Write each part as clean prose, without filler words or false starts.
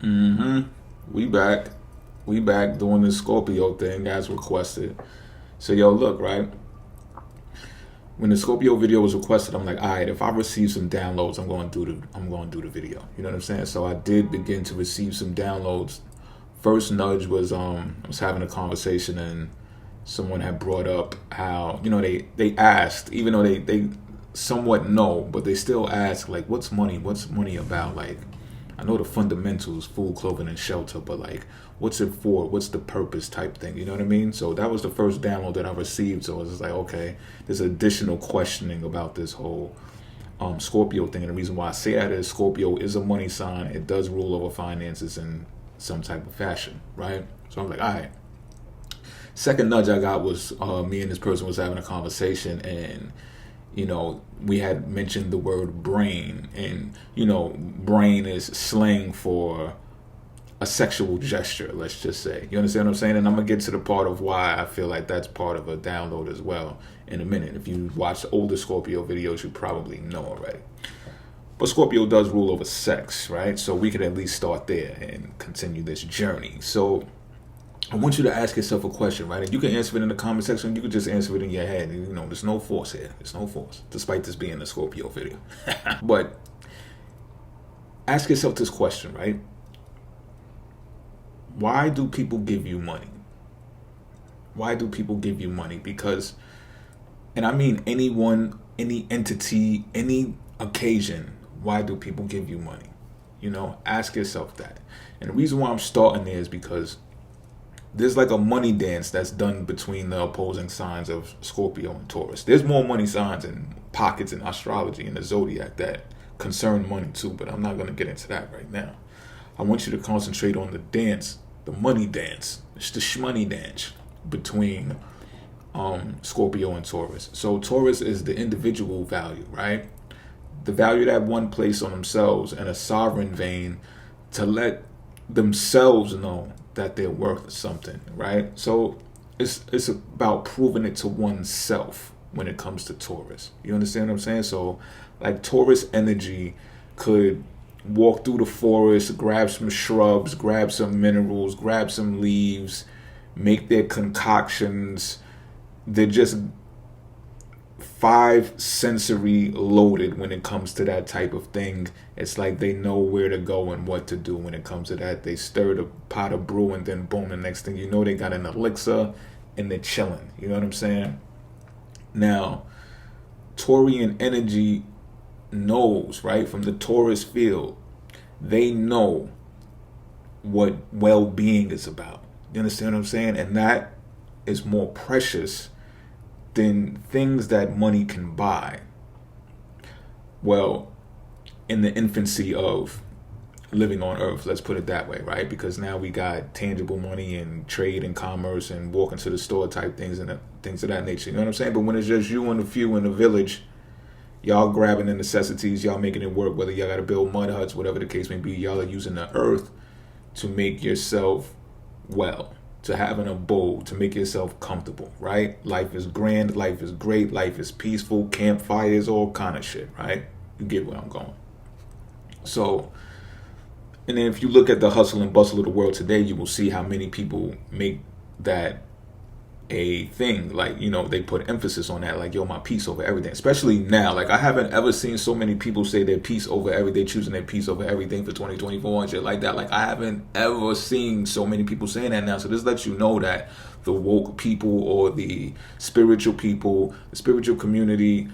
Mm-hmm. We back. We back doing this Scorpio thing as requested. So yo, look, right? When the Scorpio video was requested, I'm like, all right, if I receive some downloads, I'm going to do the video. You know what I'm saying? So I did begin to receive some downloads. First nudge was I was having a conversation and someone had brought up how, they asked, even though they somewhat know, but they still ask, like, what's money about? Like, I know the fundamentals, food, clothing, and shelter, but like, what's it for? What's the purpose type thing? You know what I mean? So that was the first download that I received. So I was just like, okay, there's additional questioning about this whole Scorpio thing. And the reason why I say that is Scorpio is a money sign. It does rule over finances in some type of fashion, right? So I'm like, all right. Second nudge I got was me and this person was having a conversation, and we had mentioned the word brain, and brain is slang for a sexual gesture, let's just say. You understand what I'm saying? And I'm gonna get to the part of why I feel like that's part of a download as well in a minute. If you watch older Scorpio videos, you probably know already. But Scorpio does rule over sex, right? So we could at least start there and continue this journey. So I want you to ask yourself a question, right? And you can answer it in the comment section. You can just answer it in your head. There's no force here. There's no force, despite this being a Scorpio video. But ask yourself this question, right? Why do people give you money? Why do people give you money? Because, and I mean anyone, any entity, any occasion, why do people give you money? Ask yourself that. And the reason why I'm starting there is because there's like a money dance that's done between the opposing signs of Scorpio and Taurus. There's more money signs and pockets in astrology and the zodiac that concern money too, but I'm not going to get into that right now. I want you to concentrate on the dance, the money dance. It's the shmoney dance between Scorpio and Taurus. So Taurus is the individual value, right? The value that one place on themselves in a sovereign vein to let themselves know that they're worth something, right? So it's about proving it to oneself when it comes to Taurus. You understand what I'm saying? So like Taurus energy could walk through the forest, grab some shrubs, grab some minerals, grab some leaves, make their concoctions. They're just five sensory loaded when it comes to that type of thing. It's like they know where to go and what to do when it comes to that. They stir the pot of brew and then boom, the next thing you know, they got an elixir and they're chilling. You know what I'm saying? Now, Taurian energy knows, right, from the Taurus field, they know what well-being is about. You understand what I'm saying? And that is more precious than things that money can buy. Well, in the infancy of living on earth, let's put it that way, right? Because now we got tangible money and trade and commerce and walking to the store type things and things of that nature. You know what I'm saying? But when it's just you and a few in the village, y'all grabbing the necessities, y'all making it work, whether y'all got to build mud huts, whatever the case may be, y'all are using the earth to make yourself well, to have an abode, to make yourself comfortable, right? Life is grand, life is great, life is peaceful, campfires, all kind of shit, right? You get where I'm going. So, and then if you look at the hustle and bustle of the world today, you will see how many people make that a thing. Like, they put emphasis on that, like, yo, my peace over everything. Especially now, like, I haven't ever seen so many people say their peace over everything, choosing their peace over everything for 2024 and shit like that. Like, I haven't ever seen so many people saying that now. So this lets you know that the woke people or the spiritual people, the spiritual community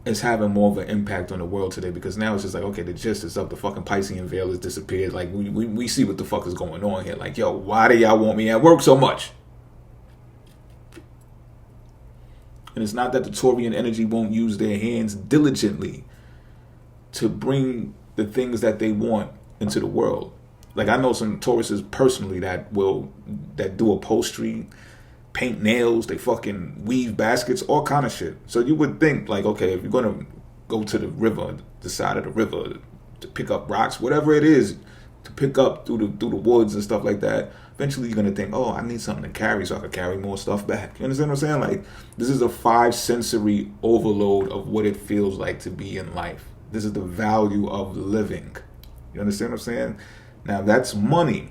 is having more of an impact on the world today, because now it's just like, okay, the gist is up, the fucking Piscean veil has disappeared. Like, we see what the fuck is going on here. Like, yo, why do y'all want me at work so much? And it's not that the Taurian energy won't use their hands diligently to bring the things that they want into the world. Like, I know some Tauruses personally that do upholstery, paint nails, they fucking weave baskets, all kind of shit. So you would think, like, okay, if you're gonna go to the river, the side of the river, to pick up rocks, whatever it is, to pick up through the woods and stuff like that, eventually you're going to think, oh, I need something to carry so I can carry more stuff back. You understand what I'm saying? Like, this is a five sensory overload of what it feels like to be in life. This is the value of living. You understand what I'm saying? Now that's money.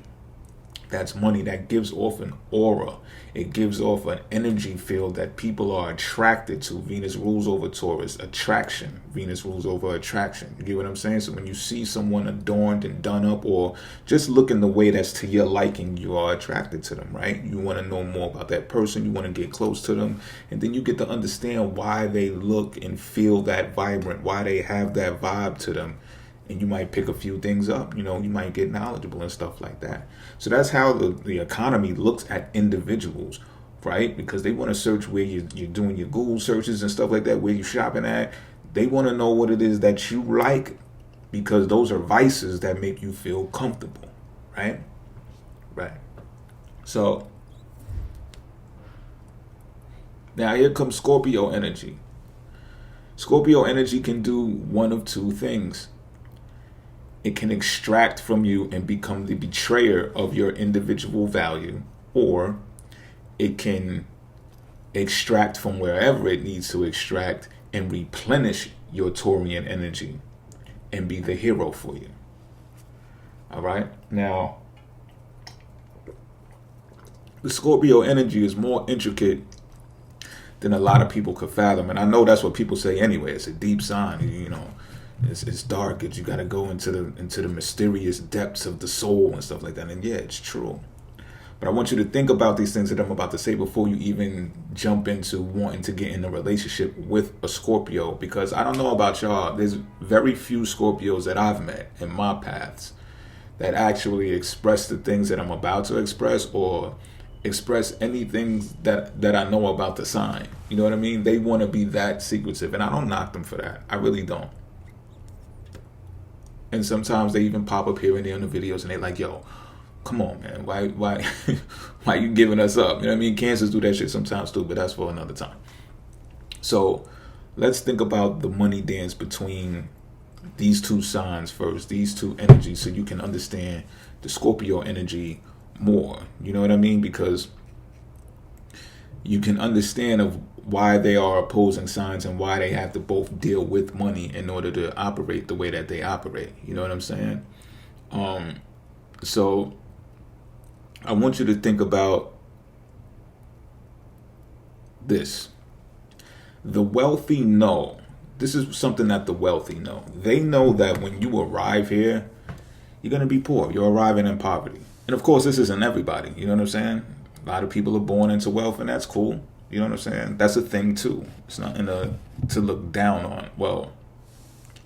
That's money that gives off an aura. It gives off an energy field that people are attracted to. Venus rules over Taurus. Attraction. Venus rules over attraction. You get what I'm saying? So when you see someone adorned and done up, or just looking the way that's to your liking, you are attracted to them, right? You want to know more about that person. You want to get close to them. And then you get to understand why they look and feel that vibrant, why they have that vibe to them. And you might pick a few things up, you might get knowledgeable and stuff like that. So that's how the economy looks at individuals, right? Because they want to search where you're doing your Google searches and stuff like that, where you're shopping at. They want to know what it is that you like, because those are vices that make you feel comfortable, right? Right. So now here comes Scorpio energy. Scorpio energy can do one of two things. It can extract from you and become the betrayer of your individual value, or it can extract from wherever it needs to extract and replenish your Taurian energy and be the hero for you. All right? Now, the Scorpio energy is more intricate than a lot of people could fathom. And I know that's what people say anyway. It's a deep sign, It's dark. You got to go into the mysterious depths of the soul and stuff like that. And yeah, it's true. But I want you to think about these things that I'm about to say before you even jump into wanting to get in a relationship with a Scorpio. Because I don't know about y'all, there's very few Scorpios that I've met in my paths that actually express the things that I'm about to express, or express anything that I know about the sign. You know what I mean? They want to be that secretive, and I don't knock them for that. I really don't. And sometimes they even pop up here and there in the videos and they're like, yo, come on, man. Why you giving us up? You know what I mean? Cancers do that shit sometimes too, but that's for another time. So let's think about the money dance between these two signs first, these two energies, so you can understand the Scorpio energy more. You know what I mean? Because you can understand of why they are opposing signs and why they have to both deal with money in order to operate the way that they operate. You know what I'm saying? So I want you to think about this. The wealthy know. This is something that the wealthy know. They know that when you arrive here, you're going to be poor. You're arriving in poverty. And of course, this isn't everybody. You know what I'm saying? A lot of people are born into wealth, and that's cool. You know what I'm saying? That's a thing too. It's nothing to look down on. Well,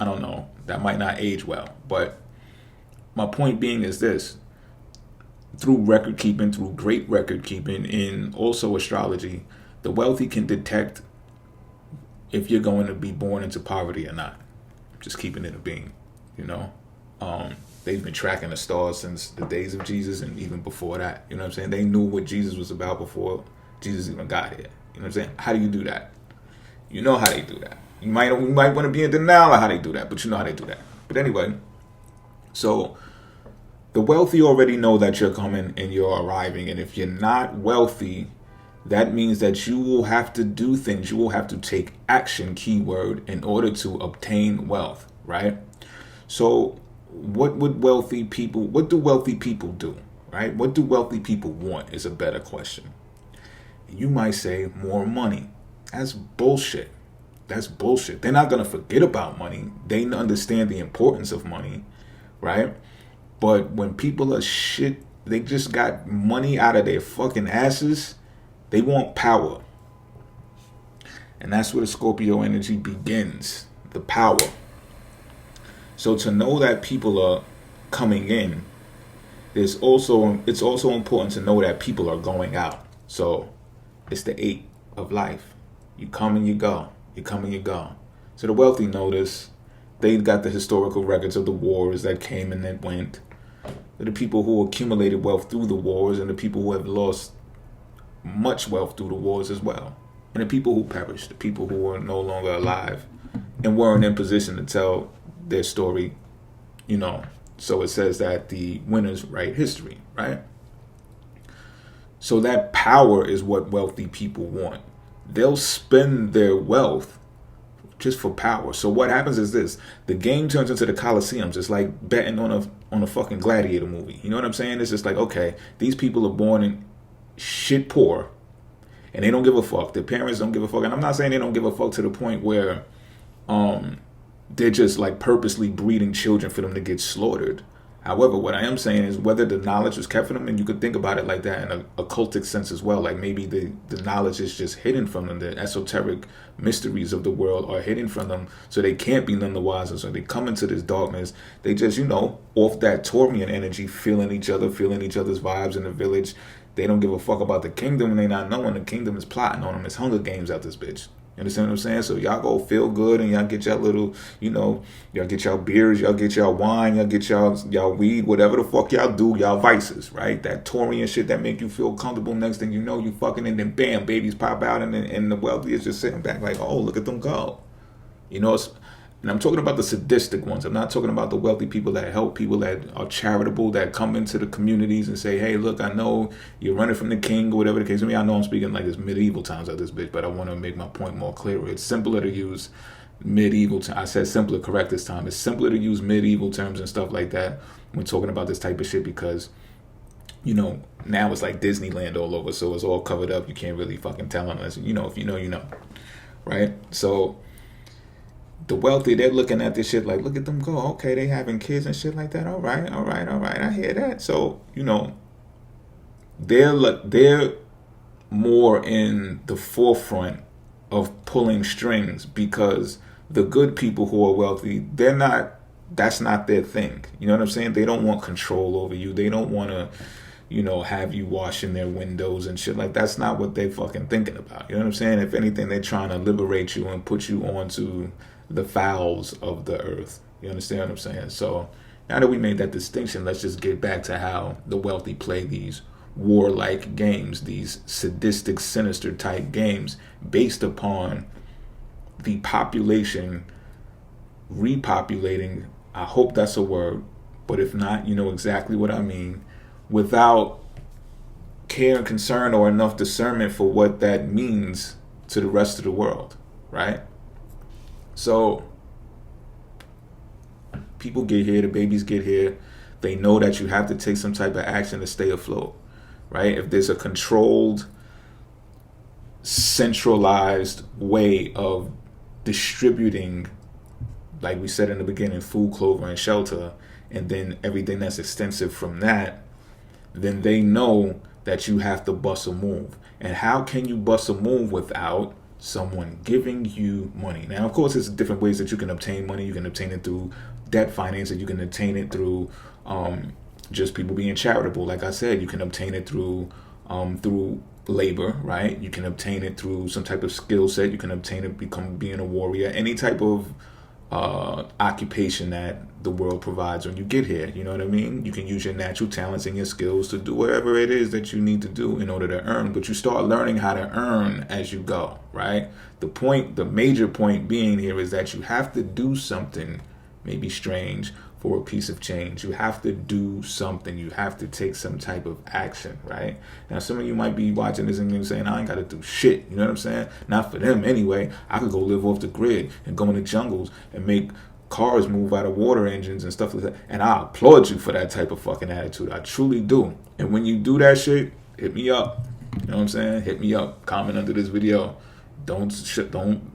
I don't know. That might not age well. But my point being is this. Through record keeping, through great record keeping, and also astrology, the wealthy can detect if you're going to be born into poverty or not. Just keeping it a being, They've been tracking the stars since the days of Jesus and even before that. You know what I'm saying? They knew what Jesus was about before Jesus even got here. You know what I'm saying? How do you do that? You know how they do that. You might want to be in denial of how they do that, but you know how they do that. But anyway, so the wealthy already know that you're coming and you're arriving. And if you're not wealthy, that means that you will have to do things. You will have to take action, keyword, in order to obtain wealth, right? So what do wealthy people do, right? What do wealthy people want is a better question. You might say more money. That's bullshit. They're not going to forget about money. They understand the importance of money, right? But when people are shit, they just got money out of their fucking asses. They want power. And that's where the Scorpio energy begins. The power. So to know that people are coming in, it's also important to know that people are going out. So it's the 8 of life. You come and you go. You come and you go. So the wealthy know this. They've got the historical records of the wars that came and then went. The people who accumulated wealth through the wars, and the people who have lost much wealth through the wars as well. And the people who perished, the people who are no longer alive and weren't in position to tell their story, So it says that the winners write history, right? So that power is what wealthy people want. They'll spend their wealth just for power. So what happens is this: the game turns into the Coliseums. It's like betting on a fucking gladiator movie. You know what I'm saying? It's just like, okay, these people are born in shit poor, and they don't give a fuck. Their parents don't give a fuck, and I'm not saying they don't give a fuck to the point where they're just like purposely breeding children for them to get slaughtered. However, what I am saying is whether the knowledge was kept from them, and you could think about it like that in a occultic sense as well. Like maybe the knowledge is just hidden from them. The esoteric mysteries of the world are hidden from them, so they can't be none the wiser. So they come into this darkness. They just, off that Taurian energy, feeling each other's vibes in the village. They don't give a fuck about the kingdom, and they not knowing the kingdom is plotting on them. It's Hunger Games out this bitch. You understand what I'm saying? So y'all go feel good, and y'all get y'all little, y'all get y'all beers, y'all get y'all wine, y'all get y'all weed, whatever the fuck y'all do, y'all vices, right? That Taurian shit that make you feel comfortable. Next thing you know, you fucking, and then bam, babies pop out, and the wealthy is just sitting back like, oh, look at them go. And I'm talking about the sadistic ones. I'm not talking about the wealthy people that help people, that are charitable, that come into the communities and say, hey, look, I know you're running from the king or whatever the case may be. I know I'm speaking like it's medieval times of this bitch, but I want to make my point more clear. It's simpler to use medieval terms. I said simpler, correct this time. It's simpler to use medieval terms and stuff like that when talking about this type of shit because, now it's like Disneyland all over. So it's all covered up. You can't really fucking tell unless, if you know, you know. Right? So the wealthy, they're looking at this shit like, look at them go. Okay, they having kids and shit like that. All right. I hear that. So, they're more in the forefront of pulling strings because the good people who are wealthy, that's not their thing. You know what I'm saying? They don't want control over you. They don't want to, have you washing their windows and shit. Like, that's not what they fucking thinking about. You know what I'm saying? If anything, they're trying to liberate you and put you onto the fowls of the earth. You understand what I'm saying? So now that we made that distinction, let's just get back to how the wealthy play these warlike games, these sadistic, sinister type games based upon the population repopulating. I hope that's a word, but if not, you know exactly what I mean, without care and concern or enough discernment for what that means to the rest of the world, right? So people get here, the babies get here. They know that you have to take some type of action to stay afloat, right? If there's a controlled, centralized way of distributing, like we said in the beginning, food, clothing, and shelter, and then everything that's extensive from that, then they know that you have to bust a move. And how can you bust a move without someone giving you money? Now, of course, there's different ways that you can obtain money. You can obtain it through debt financing. You can obtain it through just people being charitable. Like I said, you can obtain it through labor, right? You can obtain it through some type of skill set. You can obtain it being a warrior. Any type of occupation that the world provides when you get here. You know what I mean? You can use your natural talents and your skills to do whatever it is that you need to do in order to earn, but you start learning how to earn as you go, right? The major point being here is that you have to do something maybe strange for a piece of change. You have to do something. You have to take some type of action, right? Now, some of you might be watching this and saying, I ain't got to do shit. You know what I'm saying? Not for them anyway. I could go live off the grid and go in the jungles and make cars move out of water engines and stuff like that. And I applaud you for that type of fucking attitude. I truly do. And when you do that shit, hit me up. You know what I'm saying? Hit me up. Comment under this video. Don't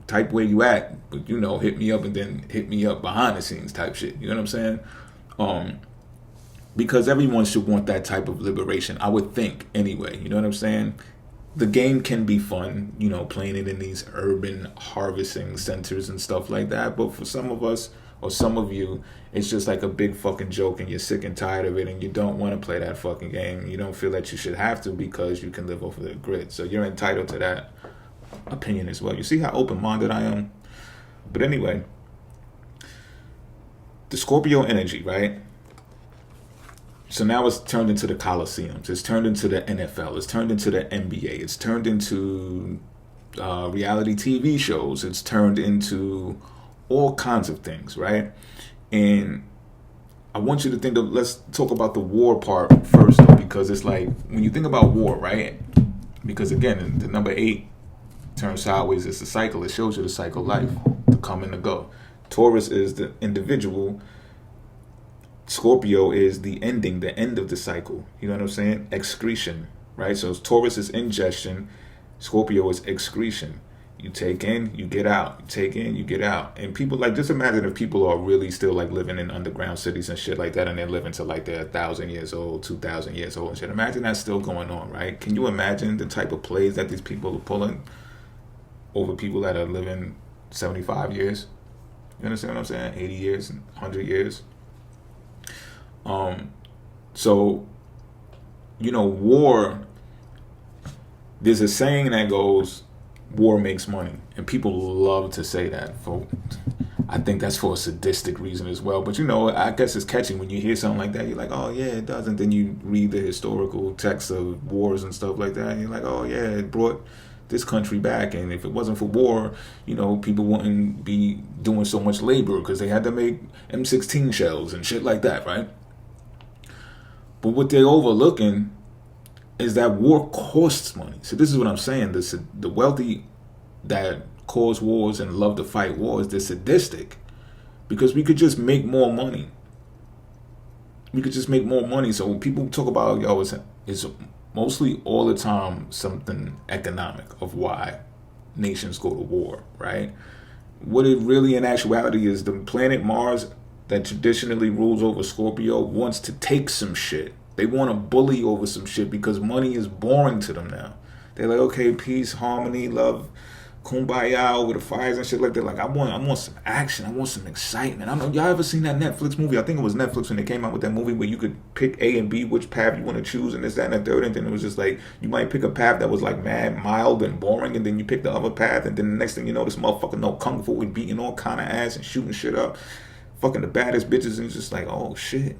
type where you at, but hit me up and then hit me up behind the scenes type shit. You know what I'm saying? Because everyone should want that type of liberation, I would think anyway. You know what I'm saying? The game can be fun, playing it in these urban harvesting centers and stuff like that. But for some of us or some of you, it's just like a big fucking joke and you're sick and tired of it and you don't want to play that fucking game. You don't feel that you should have to because you can live off of the grid. So you're entitled to that opinion as well. You see how open-minded I am? But anyway, the Scorpio energy, right? So now it's turned into the Coliseums. It's turned into the NFL. It's turned into the NBA. It's turned into reality TV shows. It's turned into all kinds of things, right? And I want you to think of, let's talk about the war part first, though, because it's like, when you think about war, right? Because again, the number 8 turns sideways, it's a cycle. It shows you the cycle of life. to come and to go. Taurus is the individual. Scorpio is the ending, the end of the cycle. You know what I'm saying? Excretion, right? So Taurus is ingestion. Scorpio is excretion. You take in, you get out. You take in, you get out. And people, like, just imagine if people are really still, like, living in underground cities and shit like that, and they're living to, like, they're 1,000 years old, 2,000 years old and shit. Imagine that's still going on, right? Can you imagine the type of plays that these people are pulling over people that are living 75 years? You understand what I'm saying? 80 years, 100 years. So, you know, war, there's a saying that goes, war makes money, and people love to say that. I think that's for a sadistic reason as well. But you know, I guess it's catchy when you hear something like that. You're like, oh yeah, it does. And then you read the historical texts of wars and stuff like that, and you're like, oh yeah, it brought this country back. And if it wasn't for war, you know, people wouldn't be doing so much labor because they had to make M16 shells and shit like that, right? But what they're overlooking is that war costs money. So this is what I'm saying. The wealthy that cause wars and love to fight wars, they're sadistic because we could just make more money. We could just make more money. So when people talk about, yo, it's mostly all the time something economic of why nations go to war, right? What it really in actuality is, the planet Mars that traditionally rules over Scorpio wants to take some shit. They want to bully over some shit because money is boring to them now. They're like, okay, peace, harmony, love, kumbaya over the fires and shit like that. Like, I want some action. I want some excitement. I don't know, y'all ever seen that Netflix movie? I think it was Netflix when they came out with that movie where you could pick A and B, which path you want to choose, and this, that, and the third. And then it was just like, you might pick a path that was like mad, mild, and boring, and then you pick the other path, and then the next thing you know, this motherfucker know kung fu and beating all kind of ass and shooting shit up, fucking the baddest bitches, and it's just like, oh shit.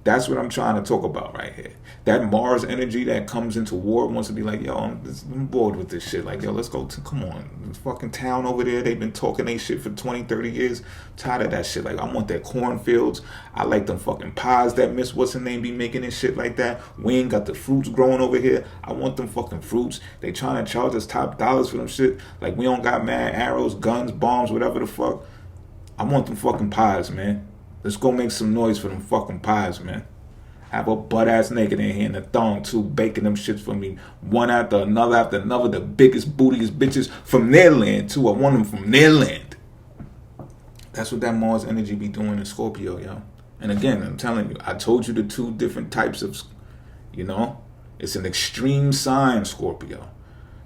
That's what I'm trying to talk about right here. That Mars energy that comes into war wants to be like, yo, I'm bored with this shit. Like, yo, let's go come on. This fucking town over there, they've been talking they shit for 20, 30 years. I'm tired of that shit. Like, I want that cornfields. I like them fucking pies that Miss What's-Her-Name be making and shit like that. We ain't got the fruits growing over here. I want them fucking fruits. They trying to charge us top dollars for them shit. Like, we don't got mad arrows, guns, bombs, whatever the fuck. I want them fucking pies, man. Let's go make some noise for them fucking pies, man. Have a butt ass naked in here in the thong too, baking them shits for me. One after another, the biggest, bootiest bitches from their land too. I want them from their land. That's what that Mars energy be doing in Scorpio, yo. And again, I'm telling you, I told you the two different types of, you know, it's an extreme sign, Scorpio.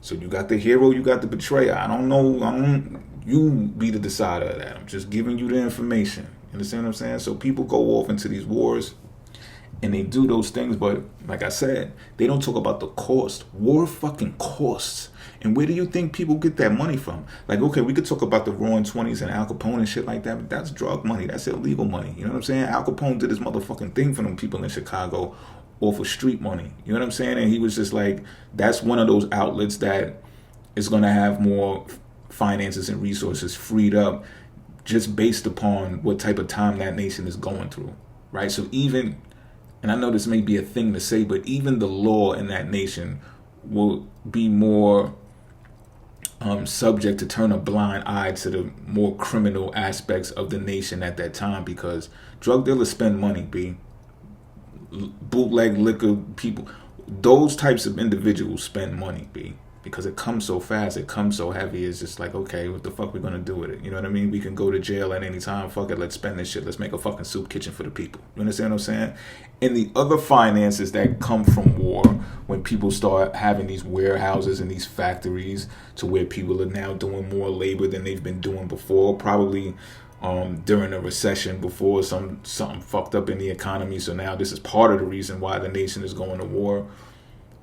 So you got the hero, you got the betrayer. I don't know, you be the decider of that. I'm just giving you the information. You understand what I'm saying? So people go off into these wars and they do those things, but like I said, they don't talk about the cost. War fucking costs. And where do you think people get that money from? Like, okay, we could talk about the Roaring 20s and Al Capone and shit like that, but that's drug money. That's illegal money. You know what I'm saying? Al Capone did his motherfucking thing for them people in Chicago off of street money. You know what I'm saying? And he was just like, that's one of those outlets that is going to have more finances and resources freed up just based upon what type of time that nation is going through, right? So even, and I know this may be a thing to say, but even the law in that nation will be more subject to turn a blind eye to the more criminal aspects of the nation at that time, because drug dealers spend money, B. Bootleg liquor people, those types of individuals spend money, B. Because it comes so fast, it comes so heavy, it's just like, okay, what the fuck we gonna do with it? You know what I mean? We can go to jail at any time, fuck it, let's spend this shit, let's make a fucking soup kitchen for the people. You understand what I'm saying? And the other finances that come from war, when people start having these warehouses and these factories to where people are now doing more labor than they've been doing before, probably during a recession before, something fucked up in the economy, so now this is part of the reason why the nation is going to war.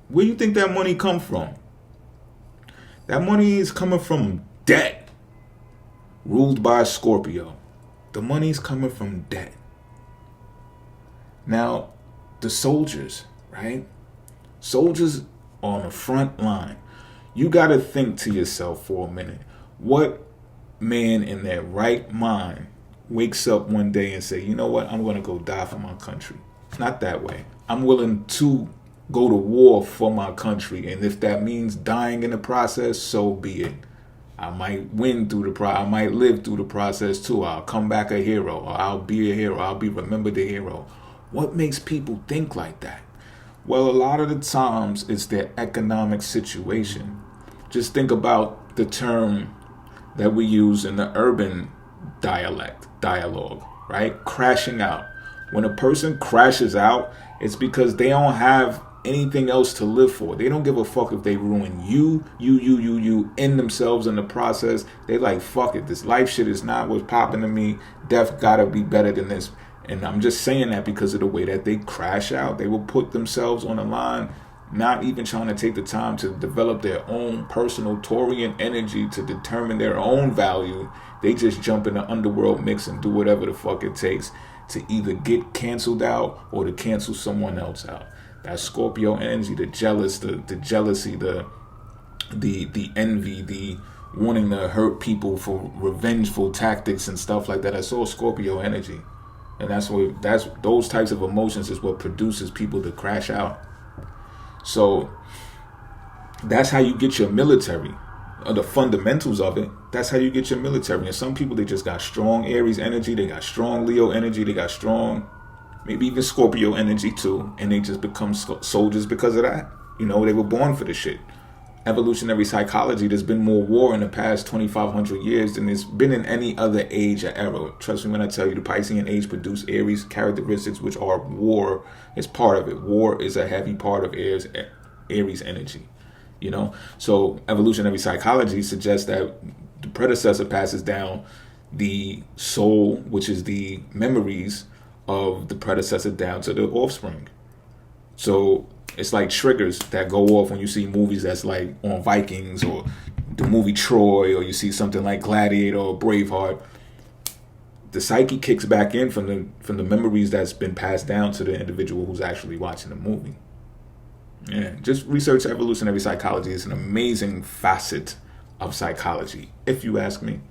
Where do you think that money come from? That money is coming from debt, ruled by Scorpio. The money is coming from debt. Now, the soldiers, right? Soldiers are on the front line. You got to think to yourself for a minute. What man in their right mind wakes up one day and say, you know what, I'm going to go die for my country? Not that way. I'm willing to go to war for my country, and if that means dying in the process, so be it. I might win through the I might live through the process too. I'll come back a hero, or I'll be a hero. I'll be remembered a hero. What makes people think like that? Well, a lot of the times it's their economic situation. Just think about the term that we use in the urban dialogue, right? Crashing out. When a person crashes out, it's because they don't have anything else to live for. They don't give a fuck if they ruin you in themselves in the process. They like, fuck it. This life shit is not what's popping to me. Death gotta be better than this. And I'm just saying that because of the way that they crash out. They will put themselves on the line, not even trying to take the time to develop their own personal Taurian energy to determine their own value. They just jump in the underworld mix and do whatever the fuck it takes to either get canceled out or to cancel someone else out. That Scorpio energy, the jealousy, the envy, the wanting to hurt people for revengeful tactics and stuff like that. That's all Scorpio energy. And that's those types of emotions is what produces people to crash out. So that's how you get your military. The fundamentals of it, that's how you get your military. And some people, they just got strong Aries energy, they got strong Leo energy, they got strong, maybe even Scorpio energy too, and they just become soldiers because of that. You know, they were born for this shit. Evolutionary psychology, there's been more war in the past 2,500 years than there's been in any other age or era. Trust me when I tell you, the Piscean age produced Aries characteristics, which are war is part of it. War is a heavy part of Aries energy. You know, so evolutionary psychology suggests that the predecessor passes down the soul, which is the memories of the predecessor, down to the offspring. So it's like triggers that go off when you see movies that's like on Vikings or the movie Troy, or you see something like Gladiator or Braveheart. The psyche kicks back in from the memories that's been passed down to the individual who's actually watching the movie. Yeah, just research evolutionary psychology. It's an amazing facet of psychology, if you ask me.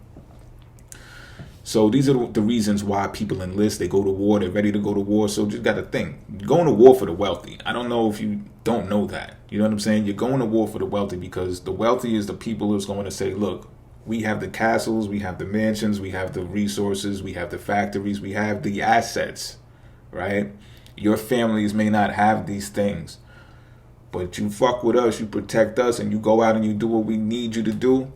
So these are the reasons why people enlist. They go to war. They're ready to go to war. So just got to think. You're going to war for the wealthy. I don't know if you don't know that. You know what I'm saying? You're going to war for the wealthy because the wealthy is the people who's going to say, look, we have the castles, we have the mansions, we have the resources, we have the factories, we have the assets, right? Your families may not have these things. But you fuck with us, you protect us, and you go out and you do what we need you to do,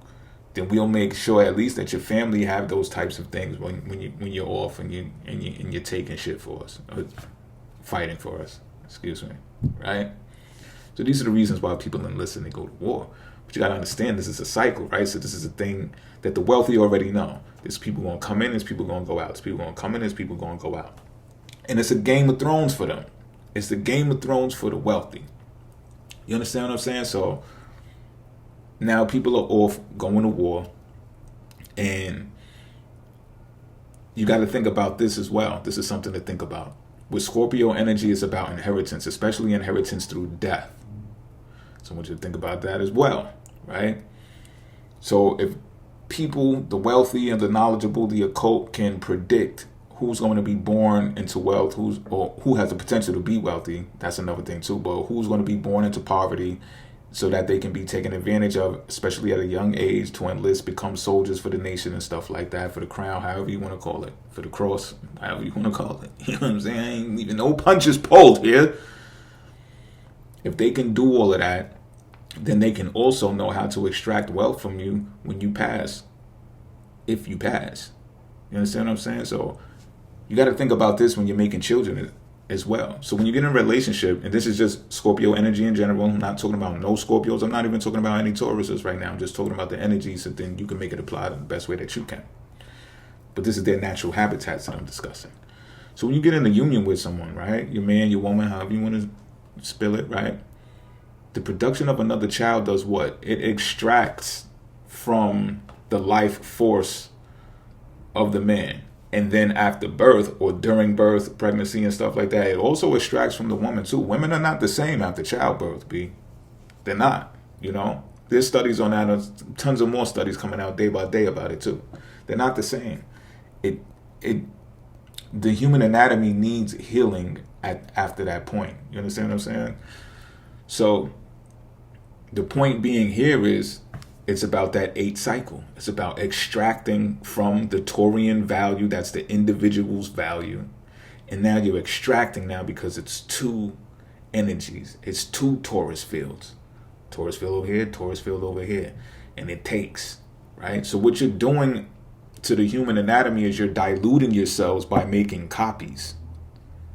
then we'll make sure at least that your family have those types of things when you're off and you're taking shit for us, or fighting for us. Excuse me, right? So these are the reasons why people enlist and they go to war. But you gotta understand this is a cycle, right? So this is a thing that the wealthy already know. There's people gonna come in, there's people gonna go out. There's people gonna come in, there's people gonna go out. And it's a Game of Thrones for them. It's the Game of Thrones for the wealthy. You understand what I'm saying? So now people are off going to war, and you got to think about this as well. This is something to think about. With Scorpio energy, it's about inheritance, especially inheritance through death. So I want you to think about that as well, right? So if people, the wealthy and the knowledgeable, the occult, can predict who's going to be born into wealth, who has the potential to be wealthy, that's another thing too, but who's going to be born into poverty so that they can be taken advantage of, especially at a young age, to enlist, become soldiers for the nation and stuff like that, for the crown, however you want to call it, for the cross, however you want to call it. You know what I'm saying? I ain't even no punches pulled here. If they can do all of that, then they can also know how to extract wealth from you when you pass, if you pass. You understand what I'm saying? So you got to think about this when you're making children as well. So when you get in a relationship, and this is just Scorpio energy in general, I'm not talking about no Scorpios, I'm not even talking about any Tauruses right now, I'm just talking about the energy, so then you can make it apply the best way that you can. But this is their natural habitats that I'm discussing. So when you get in a union with someone, right, your man, your woman, however you want to spill it, right, the production of another child does what? It extracts from the life force of the man. And then after birth or during birth, pregnancy and stuff like that, it also extracts from the woman too. Women are not the same after childbirth, B. They're not, you know. There's studies on that, tons of more studies coming out day by day about it too. They're not the same. The human anatomy needs healing after that point. You understand what I'm saying? So the point being here is It's about that 8 cycle. It's about extracting from the Taurian value, that's the individual's value. And now you're extracting now because it's 2 energies. It's 2 Taurus fields. Taurus field over here, Taurus field over here. And it takes, right? So what you're doing to the human anatomy is you're diluting yourselves by making copies,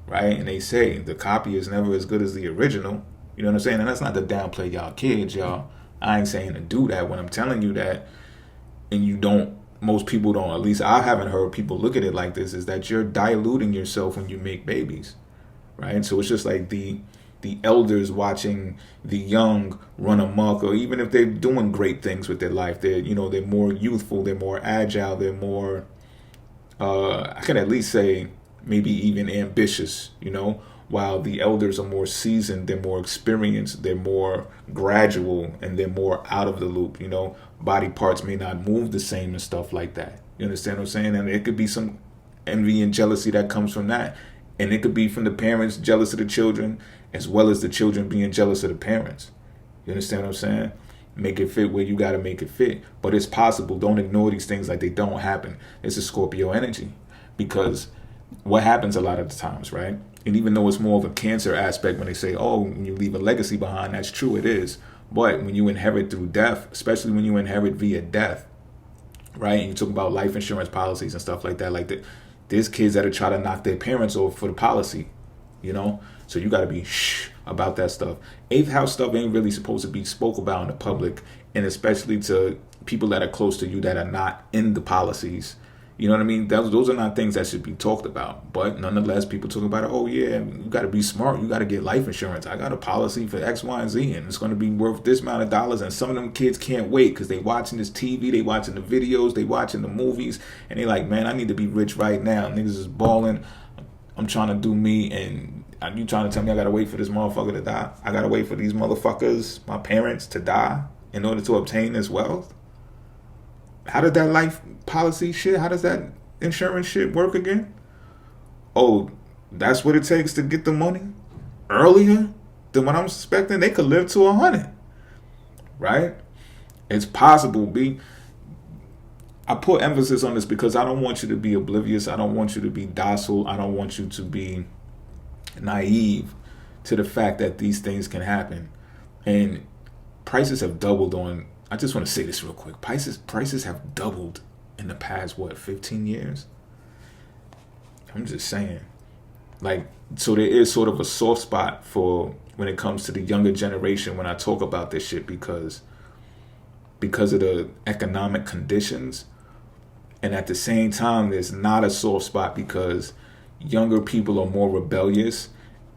right? And they say the copy is never as good as the original. You know what I'm saying? And that's not to downplay y'all kids, y'all. I ain't saying to do that. When I'm telling you that, and you don't, most people don't, at least I haven't heard people look at it like this, is that you're diluting yourself when you make babies, right? So it's just like the elders watching the young run amok, or even if they're doing great things with their life, they're more youthful, they're more agile, they're more, I can at least say maybe even ambitious, while the elders are more seasoned, they're more experienced, they're more gradual, and they're more out of the loop. Body parts may not move the same and stuff like that. You understand what I'm saying? And it could be some envy and jealousy that comes from that. And it could be from the parents jealous of the children, as well as the children being jealous of the parents. You understand what I'm saying? Make it fit where you got to make it fit. But it's possible. Don't ignore these things like they don't happen. It's a Scorpio energy. Because what happens a lot of the times, right? And even though it's more of a Cancer aspect when they say, oh, when you leave a legacy behind, that's true, it is. But when you inherit through death, especially when you inherit via death, right? And you talk about life insurance policies and stuff like that. There's kids that are trying to knock their parents off for the policy, So you got to be about that stuff. 8th house stuff ain't really supposed to be spoke about in the public, and especially to people that are close to you that are not in the policies. You know what I mean? Those are not things that should be talked about. But nonetheless, people talk about it. Oh, yeah, you got to be smart. You got to get life insurance. I got a policy for X, Y, and Z, and it's going to be worth this amount of dollars. And some of them kids can't wait because they watching this TV, they watching the videos, they watching the movies, and they like, man, I need to be rich right now. Niggas is balling. I'm trying to do me, and you trying to tell me I got to wait for this motherfucker to die? I got to wait for these motherfuckers, my parents, to die in order to obtain this wealth? How did that life policy shit, how does that insurance shit work again? Oh, that's what it takes to get the money earlier than what I'm suspecting? They could live to 100, right? It's possible, B. I put emphasis on this because I don't want you to be oblivious. I don't want you to be docile. I don't want you to be naive to the fact that these things can happen. And prices have doubled on, I just want to say this real quick. Prices have doubled in the past, 15 years? I'm just saying. So there is sort of a soft spot for when it comes to the younger generation when I talk about this shit because of the economic conditions. And at the same time, there's not a soft spot because younger people are more rebellious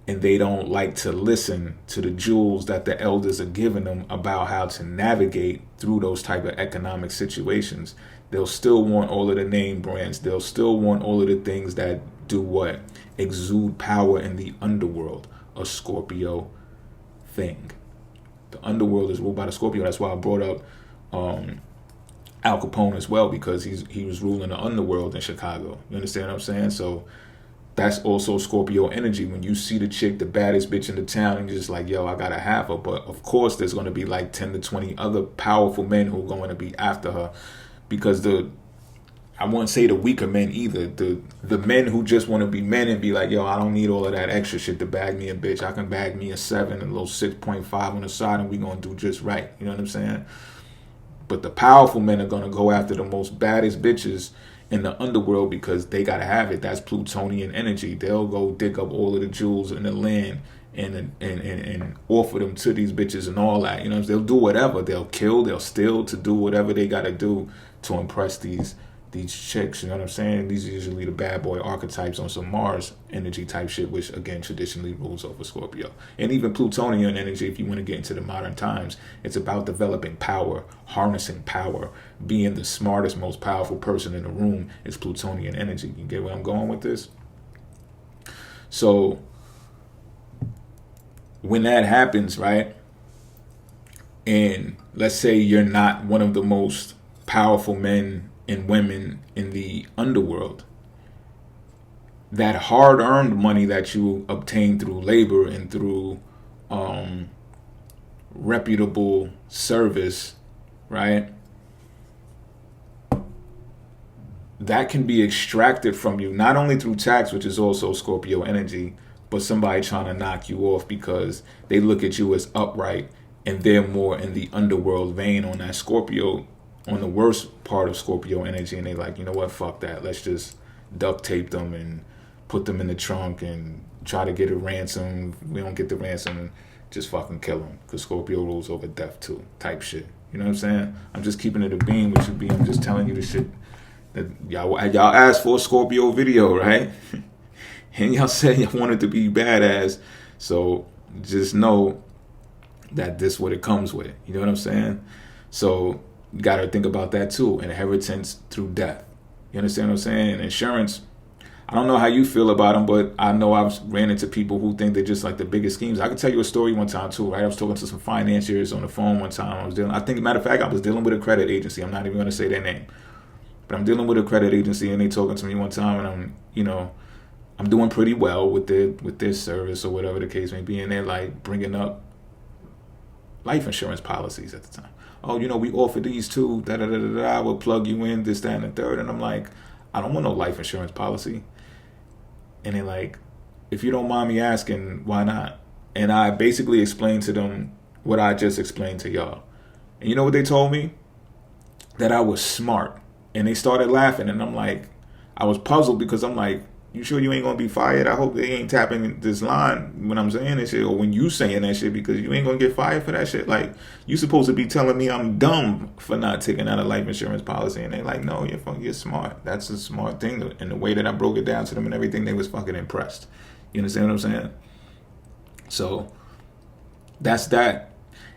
and they don't like to listen to the jewels that the elders are giving them about how to navigate through those type of economic situations. They'll still want all of the name brands. They'll still want all of the things that do what? Exude power in the underworld, a Scorpio thing. The underworld is ruled by the Scorpio. That's why I brought up Al Capone as well, because he was ruling the underworld in Chicago. You understand what I'm saying? So that's also Scorpio energy. When you see the chick, the baddest bitch in the town, and you're just like, yo, I gotta have her. But of course, there's going to be like 10 to 20 other powerful men who are going to be after her, because I won't say the weaker men either. The men who just want to be men and be like, yo, I don't need all of that extra shit to bag me a bitch. I can bag me a 7 and a little 6.5 on the side, and we gonna do just right. You know what I'm saying? But the powerful men are gonna go after the most baddest bitches in the underworld because they gotta have it. That's Plutonian energy. They'll go dig up all of the jewels in the land and offer them to these bitches and all that. You know, they'll do whatever. They'll kill. They'll steal to do whatever they gotta do to impress these chicks. You know what I'm saying? These are usually the bad boy archetypes on some Mars energy type shit, which again traditionally rules over Scorpio. And even Plutonian energy, if you want to get into the modern times, it's about developing power, harnessing power, being the smartest, most powerful person in the room is Plutonian energy. You get where I'm going with this? So when that happens, right? And let's say you're not one of the most powerful men and women in the underworld, that hard-earned money that you obtain through labor and through reputable service, right? That can be extracted from you, not only through tax, which is also Scorpio energy, but somebody trying to knock you off because they look at you as upright and they're more in the underworld vein on that Scorpio, on the worst part of Scorpio energy. And they like, you know what, fuck that. Let's just duct tape them and put them in the trunk and try to get a ransom. We don't get the ransom, just fucking kill them. Because Scorpio rules over death too, type shit. You know what I'm saying? I'm just keeping it a beam with you, B. I'm just telling you the shit that y'all asked for a Scorpio video, right? And y'all said y'all wanted to be badass. So just know that this is what it comes with. You know what I'm saying? So you got to think about that too. Inheritance through death. You understand what I'm saying? And insurance, I don't know how you feel about them, but I know I've ran into people who think they're just like the biggest schemes. I can tell you a story one time too, right? I was talking to some financiers on the phone one time. Matter of fact, I was dealing with a credit agency. I'm not even going to say their name. But I'm dealing with a credit agency, and they talking to me one time, and I'm doing pretty well with their service or whatever the case may be, and they're like bringing up life insurance policies at the time. Oh, we offer these too. We'll plug you in, this, that, and the third. And I'm like, I don't want no life insurance policy. And they're like, if you don't mind me asking, why not? And I basically explained to them what I just explained to y'all. And you know what they told me? That I was smart. And they started laughing, and I'm like, I was puzzled because I'm like, you sure you ain't gonna be fired? I hope they ain't tapping this line when I'm saying that shit, or when you saying that shit, because you ain't gonna get fired for that shit. Like, you supposed to be telling me I'm dumb for not taking out a life insurance policy, and they're like, no, you're smart. That's a smart thing. And the way that I broke it down to them and everything, they was fucking impressed. You understand what I'm saying? So that's that.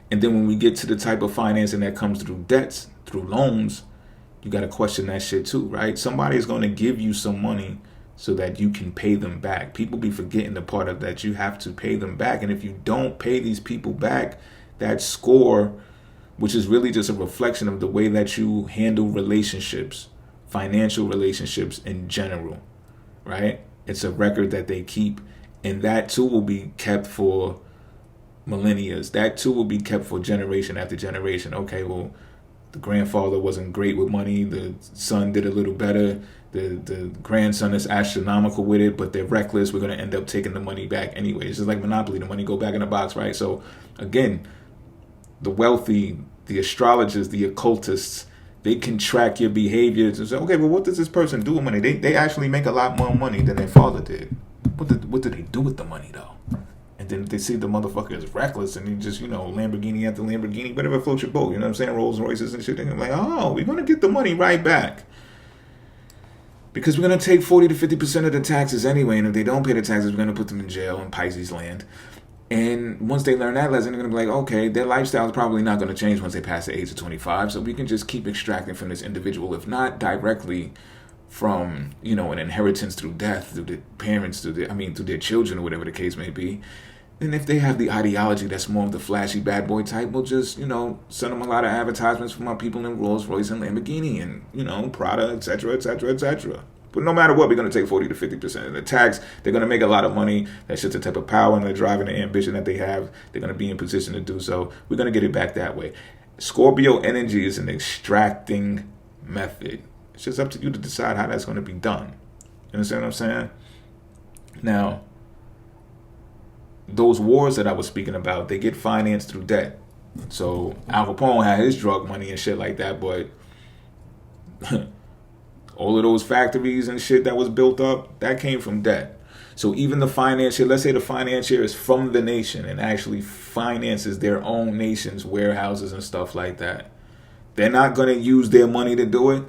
And then when we get to the type of financing that comes through debts, through loans, you got to question that shit too, right? Somebody is going to give you some money so that you can pay them back. People be forgetting the part of that you have to pay them back. And if you don't pay these people back, that score, which is really just a reflection of the way that you handle relationships, financial relationships in general, right? It's a record that they keep. And that too will be kept for millennia. That too will be kept for generation after generation. Okay, well, the grandfather wasn't great with money. The son did a little better. The grandson is astronomical with it, but they're reckless. We're going to end up taking the money back anyway. It's just like Monopoly. The money go back in the box, right? So, again, the wealthy, the astrologers, the occultists, they can track your behavior to say, okay, well, what does this person do with money? They actually make a lot more money than their father did. What do they do with the money, though? And then they see the motherfucker is reckless and he just, Lamborghini after Lamborghini, whatever floats your boat, you know what I'm saying? Rolls Royces and shit. And they're like, oh, we're going to get the money right back. Because we're going to take 40 to 50% of the taxes anyway. And if they don't pay the taxes, we're going to put them in jail in Pisces land. And once they learn that lesson, they're going to be like, okay, their lifestyle is probably not going to change once they pass the age of 25. So we can just keep extracting from this individual, if not directly from, an inheritance through death, through the parents, through their children, or whatever the case may be. And if they have the ideology that's more of the flashy bad boy type, we'll just, send them a lot of advertisements from our people in Rolls Royce and Lamborghini and, Prada, et cetera, et cetera, et cetera. But no matter what, we're going to take 40 to 50% of the tax. They're going to make a lot of money. That's just the type of power and the drive and the ambition that they have. They're going to be in position to do so. We're going to get it back that way. Scorpio energy is an extracting method. It's just up to you to decide how that's going to be done. You understand what I'm saying? Now, those wars that I was speaking about, they get financed through debt. So Al Capone had his drug money and shit like that, but all of those factories and shit that was built up, that came from debt. So even the financier, let's say the financier is from the nation and actually finances their own nation's warehouses and stuff like that. They're not going to use their money to do it.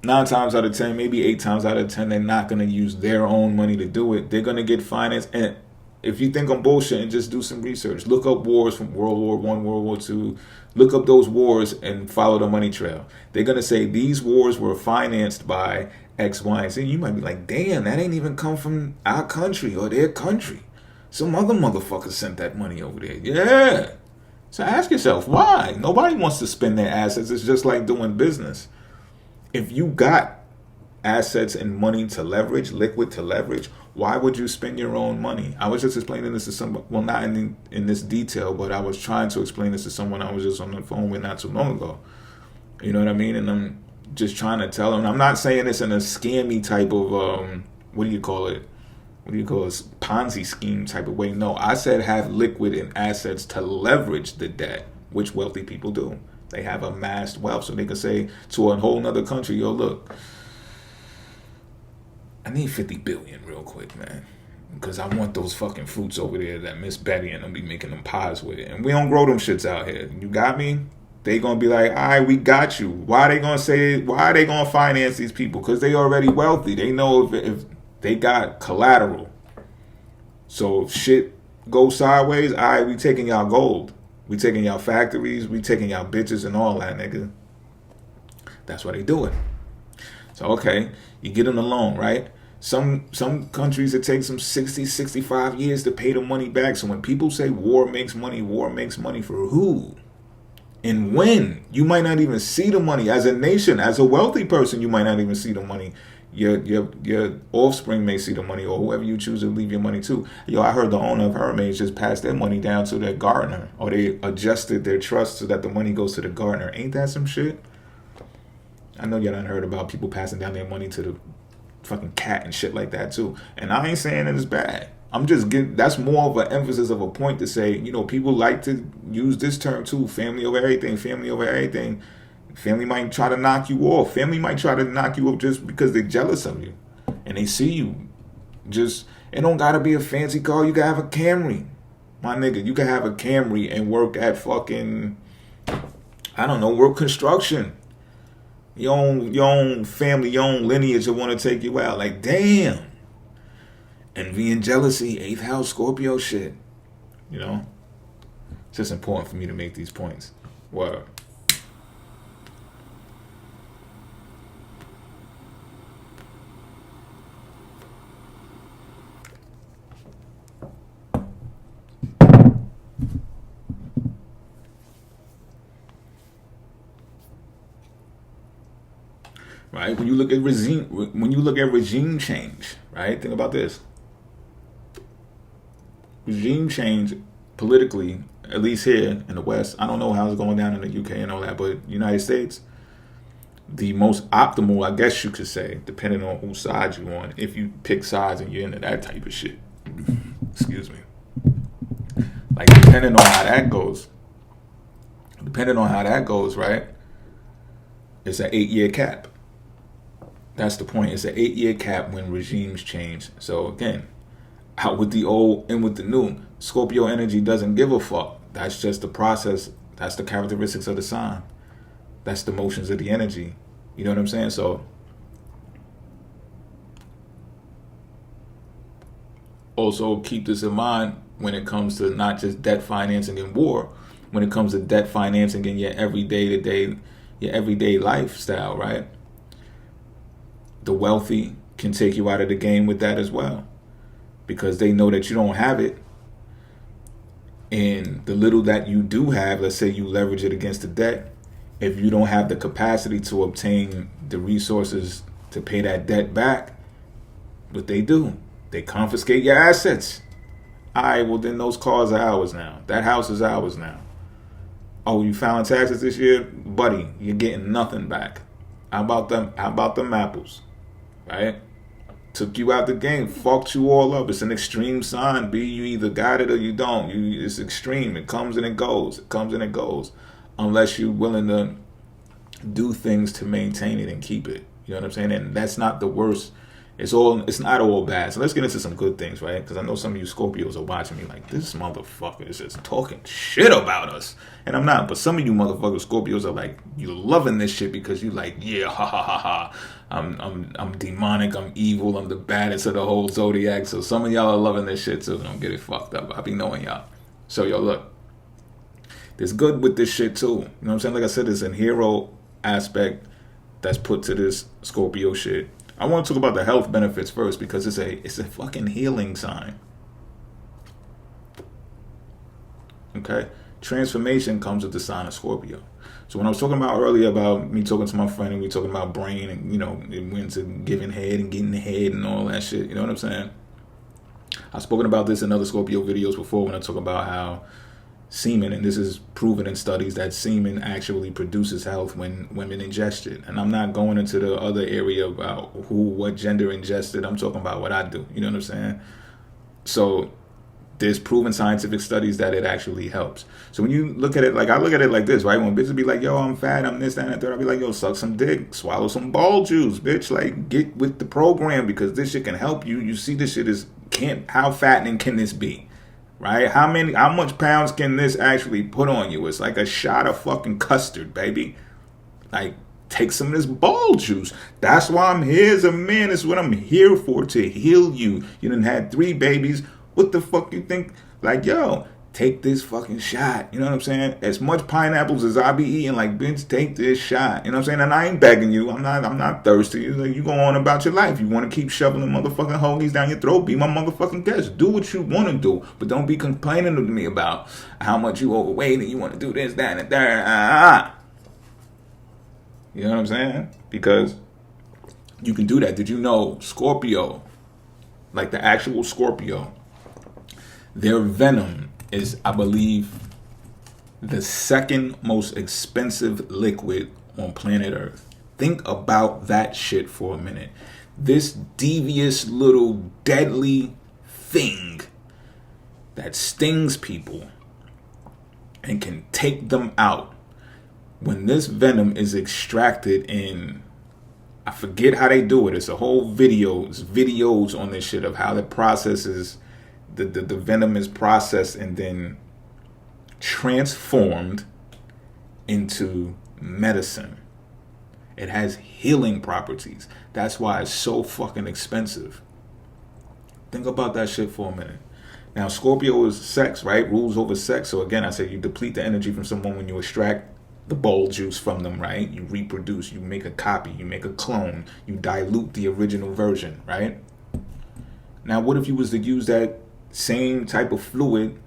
9 times out of 10, maybe 8 times out of 10, they're not going to use their own money to do it. They're going to get financed. And if you think I'm bullshitting, just do some research. Look up wars from World War I, World War II. Look up those wars and follow the money trail. They're going to say these wars were financed by X, Y, and Z. You might be like, damn, that ain't even come from our country or their country. Some other motherfucker sent that money over there. Yeah. So ask yourself, why? Nobody wants to spend their assets. It's just like doing business. If you got assets and money to leverage, liquid to leverage, Why would you spend your own money? I was just explaining this to someone, well, not in this detail, but I was trying to explain this to someone I was just on the phone with not too long ago. You know what I mean? And I'm just trying to tell them. I'm not saying this in a scammy type of, what do you call it? Ponzi scheme type of way. No, I said have liquid and assets to leverage the debt, which wealthy people do. They have amassed wealth, so they can say to a whole nother country, yo, look, I need 50 billion real quick, man, because I want those fucking fruits over there that Miss Betty and them be making them pies with. And we don't grow them shits out here. You got me? They gonna be like, all right, we got you. Why are they gonna finance these people? Because they already wealthy. They know if they got collateral. So if shit goes sideways, all right, we taking y'all gold. We taking y'all factories. We taking y'all bitches and all that, nigga. That's why they do it. So, okay, you get them a loan, right? Some countries, it takes them 60, 65 years to pay the money back. So when people say war makes money for who? And when? You might not even see the money. As a nation, as a wealthy person, you might not even see the money. Your offspring may see the money, or whoever you choose to leave your money to. Yo, I heard the owner of Hermes just passed their money down to their gardener, or they adjusted their trust so that the money goes to the gardener. Ain't that some shit? I know y'all done heard about people passing down their money to the fucking cat and shit like that too. And I ain't saying it is bad. I'm just getting, that's more of an emphasis of a point to say, you know, people like to use this term too, family over everything, family over everything. Family might try to knock you off. Family might try to knock you up just because they're jealous of you. And they see you. Just, it don't gotta be a fancy car. You can have a Camry. My nigga, you can have a Camry and work at fucking, I don't know, work construction. Your own family, your own lineage will want to take you out. Like, damn. Envy and jealousy, 8th house Scorpio shit. You know? It's just important for me to make these points. Word. Right? When you look at regime change, right? Think about this. Regime change politically, at least here in the West, I don't know how it's going down in the UK and all that, but United States, the most optimal, I guess you could say, depending on whose side you're on, if you pick sides and you're into that type of shit. Excuse me. Like, depending on how that goes, right? It's an 8-year cap. That's the point. It's an 8-year cap when regimes change. So again, out with the old and with the new. Scorpio energy doesn't give a fuck. That's just the process. That's the characteristics of the sign. That's the motions of the energy. You know what I'm saying? So also keep this in mind when it comes to not just debt financing and war. When it comes to debt financing in your everyday lifestyle, right? The wealthy can take you out of the game with that as well, because they know that you don't have it. And the little that you do have, let's say you leverage it against the debt, if you don't have the capacity to obtain the resources to pay that debt back, what they do, they confiscate your assets. All right, well then those cars are ours now. That house is ours now. Oh, you filing taxes this year? Buddy, you're getting nothing back. How about them apples? Right? Took you out the game, fucked you all up. It's an extreme sign, B. You either got it or you don't. It's extreme. It comes and it goes. Unless you're willing to do things to maintain it and keep it. You know what I'm saying? And that's not the worst. It's not all bad. So let's get into some good things, right? Because I know some of you Scorpios are watching me like, this motherfucker is just talking shit about us. And I'm not. But some of you motherfuckers Scorpios are like, you loving this shit because you like, yeah, ha ha ha ha. I'm demonic, I'm evil, I'm the baddest of the whole zodiac. So some of y'all are loving this shit too. Don't get it fucked up. I be knowing y'all. So yo, look. There's good with this shit too. You know what I'm saying? Like I said, there's a hero aspect that's put to this Scorpio shit. I want to talk about the health benefits first because it's a fucking healing sign. Okay? Transformation comes with the sign of Scorpio. So when I was talking about earlier about me talking to my friend and we talking about brain and, you know, it went to giving head and getting head and all that shit, you know what I'm saying? I've spoken about this in other Scorpio videos before when I talk about how semen, and this is proven in studies, that semen actually produces health when women ingest it. And I'm not going into the other area about what gender ingested. I'm talking about what I do. You know what I'm saying? So there's proven scientific studies that it actually helps. So when you look at it, like I look at it like this, right? When bitches be like, yo, I'm fat, I'm this, that, and that, third, I'll be like, yo, suck some dick, swallow some ball juice, bitch. Like, get with the program, because this shit can help you. You see, this shit is, how fattening can this be? Right? How much pounds can this actually put on you? It's like a shot of fucking custard, baby. Like, take some of this ball juice. That's why I'm here as a man. It's what I'm here for, to heal you. You done had 3 babies. What the fuck you think? Like, yo, take this fucking shot. You know what I'm saying? As much pineapples as I be eating, like, bitch, take this shot. You know what I'm saying? And I ain't begging you. I'm not thirsty. Like, you go on about your life. You want to keep shoving the motherfucking hoagies down your throat, be my motherfucking guest. Do what you want to do. But don't be complaining to me about how much you overweight and you want to do this, that, and that. You know what I'm saying? Because you can do that. Did you know Scorpio, like the actual Scorpio, their venom is, I believe, the second most expensive liquid on planet Earth. Think about that shit for a minute. This devious little deadly thing that stings people and can take them out. When this venom is extracted in, I forget how they do it. It's a whole videos on this shit of how the process is. The venom is processed and then transformed into medicine. It has healing properties. That's why it's so fucking expensive. Think about that shit for a minute. Now, Scorpio is sex, right? Rules over sex. So again, I say you deplete the energy from someone when you extract the ball juice from them, right? You reproduce, you make a copy, you make a clone, you dilute the original version, right? Now, what if you was to use that same type of fluid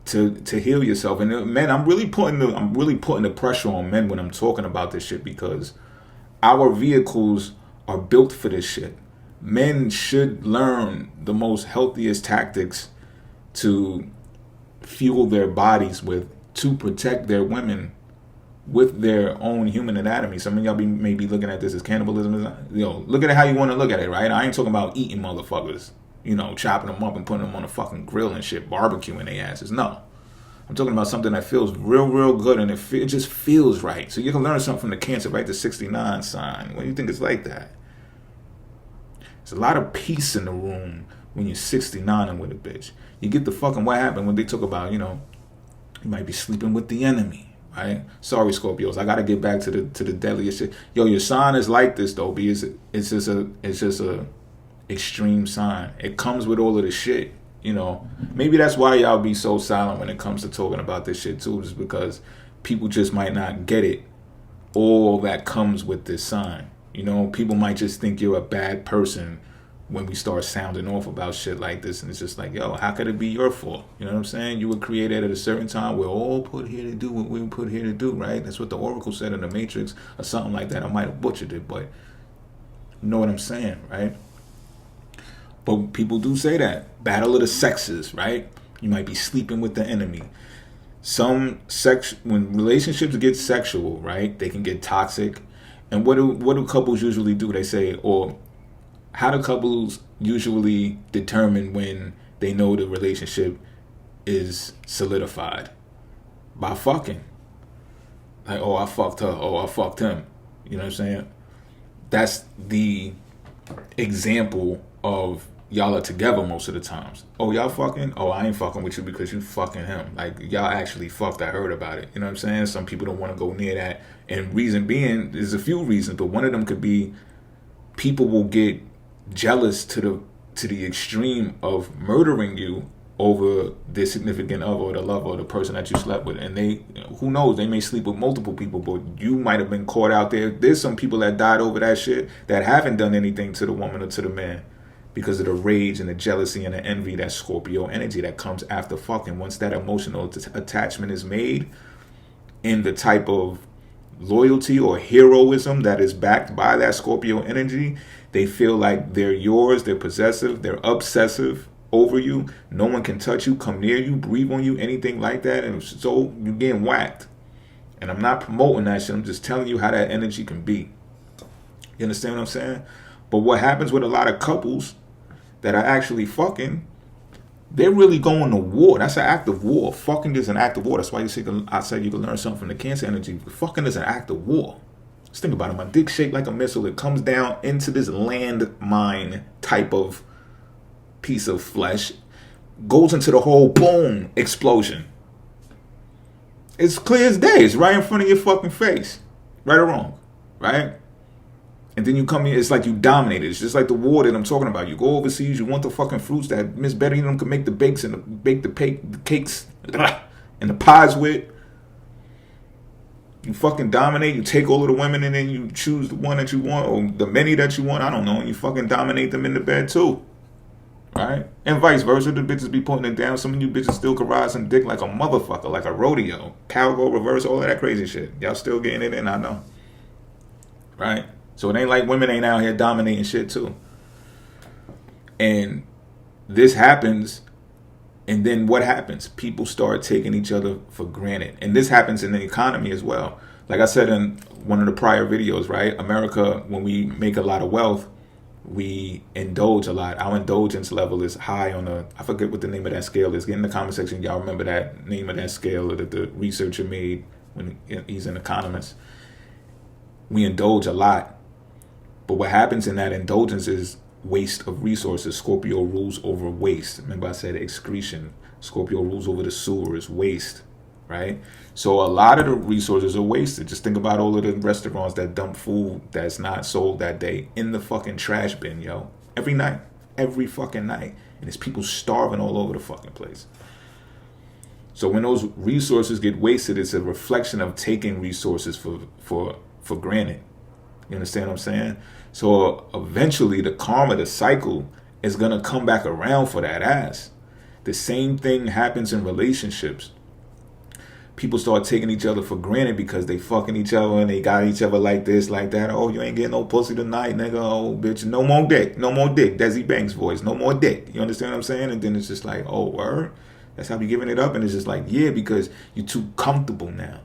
to heal yourself? And men, I'm really putting the pressure on men when I'm talking about this shit, because our vehicles are built for this shit. Men should learn the most healthiest tactics to fuel their bodies with, to protect their women with their own human anatomy. Some of y'all may be looking at this as cannibalism. Look at it how you want to look at it, right? I ain't talking about eating motherfuckers, chopping them up and putting them on a fucking grill and shit, barbecuing their asses. No. I'm talking about something that feels real, real good, and it just feels right. So you can learn something from the Cancer, right? The 69 sign. What do you think it's like that? There's a lot of peace in the room when you're 69 and with a bitch. You get the fucking, what happened when they talk about, you might be sleeping with the enemy, right? Sorry, Scorpios. I got to get back to the deadliest shit. Yo, your sign is like this, though, because it's just a extreme sign. It comes with all of the shit. Maybe that's why y'all be so silent when it comes to talking about this shit too, is because people just might not get it, all that comes with this sign. People might just think you're a bad person when we start sounding off about shit like this, and it's just like, yo, how could it be your fault? You know what I'm saying? You were created at a certain time. We're all put here to do what we were put here to do, right? That's what the Oracle said in the Matrix, or something like that. I might have butchered it, but you know what I'm saying, right? But people do say that. Battle of the sexes, right? You might be sleeping with the enemy. When relationships get sexual, right, they can get toxic. And what do couples usually do? They say, or how do couples usually determine when they know the relationship is solidified? By fucking. Like, oh, I fucked her. Oh, I fucked him. You know what I'm saying? That's the example of y'all are together most of the times. Oh, y'all fucking? Oh, I ain't fucking with you because you fucking him. Like, y'all actually fucked. I heard about it. You know what I'm saying? Some people don't want to go near that. And reason being, there's a few reasons, but one of them could be people will get jealous to the extreme of murdering you over their significant other or the lover or the person that you slept with. And they, who knows, they may sleep with multiple people, but you might have been caught out there. There's some people that died over that shit that haven't done anything to the woman or to the man, because of the rage and the jealousy and the envy, that Scorpio energy that comes after fucking. Once that emotional attachment is made, in the type of loyalty or heroism that is backed by that Scorpio energy, they feel like they're yours, they're possessive, they're obsessive, over you. No one can touch you, come near you, breathe on you, anything like that. And so you're getting whacked. And I'm not promoting that shit. I'm just telling you how that energy can be. You understand what I'm saying? But what happens with a lot of couples that are actually fucking, they're really going to war. That's an act of war. Fucking is an act of war. That's why I said you can learn something from the Cancer energy. Fucking is an act of war. Just think about it. My dick shaped like a missile. It comes down into this landmine type of piece of flesh, goes into the hole, boom, explosion. It's clear as day. It's right in front of your fucking face. Right or wrong, right? And then you come here, it's like you dominate it. It's just like the war that I'm talking about. You go overseas, you want the fucking fruits that Miss Betty and them can make the bakes and bake the cakes and the pies with. You fucking dominate, you take all of the women and then you choose the one that you want or the many that you want, I don't know, and you fucking dominate them in the bed too. Right? And vice versa, the bitches be putting it down. Some of you bitches still can ride some dick like a motherfucker, like a rodeo. Cowgirl reverse, all of that crazy shit. Y'all still getting it in, I know. Right? So it ain't like women ain't out here dominating shit too. And this happens, and then what happens? People start taking each other for granted. And this happens in the economy as well. Like I said in one of the prior videos, right? America, when we make a lot of wealth, we indulge a lot. Our indulgence level is high on I forget what the name of that scale is. Get in the comment section, y'all remember that name of that scale that the researcher made when he's an economist. We indulge a lot. But what happens in that indulgence is waste of resources. Scorpio rules over waste. Remember I said excretion. Scorpio rules over the sewers, waste, right? So a lot of the resources are wasted. Just think about all of the restaurants that dump food that's not sold that day in the fucking trash bin, yo. Every night. Every fucking night. And there's people starving all over the fucking place. So when those resources get wasted, it's a reflection of taking resources for granted. You understand what I'm saying? So eventually the karma, the cycle, is going to come back around for that ass. The same thing happens in relationships. People start taking each other for granted because they fucking each other and they got each other like this, like that. Oh, you ain't getting no pussy tonight, nigga. Oh, bitch, no more dick. No more dick. Desi Banks voice. No more dick. You understand what I'm saying? And then it's just like, oh, word? That's how we giving it up? And it's just like, yeah, because you're too comfortable now.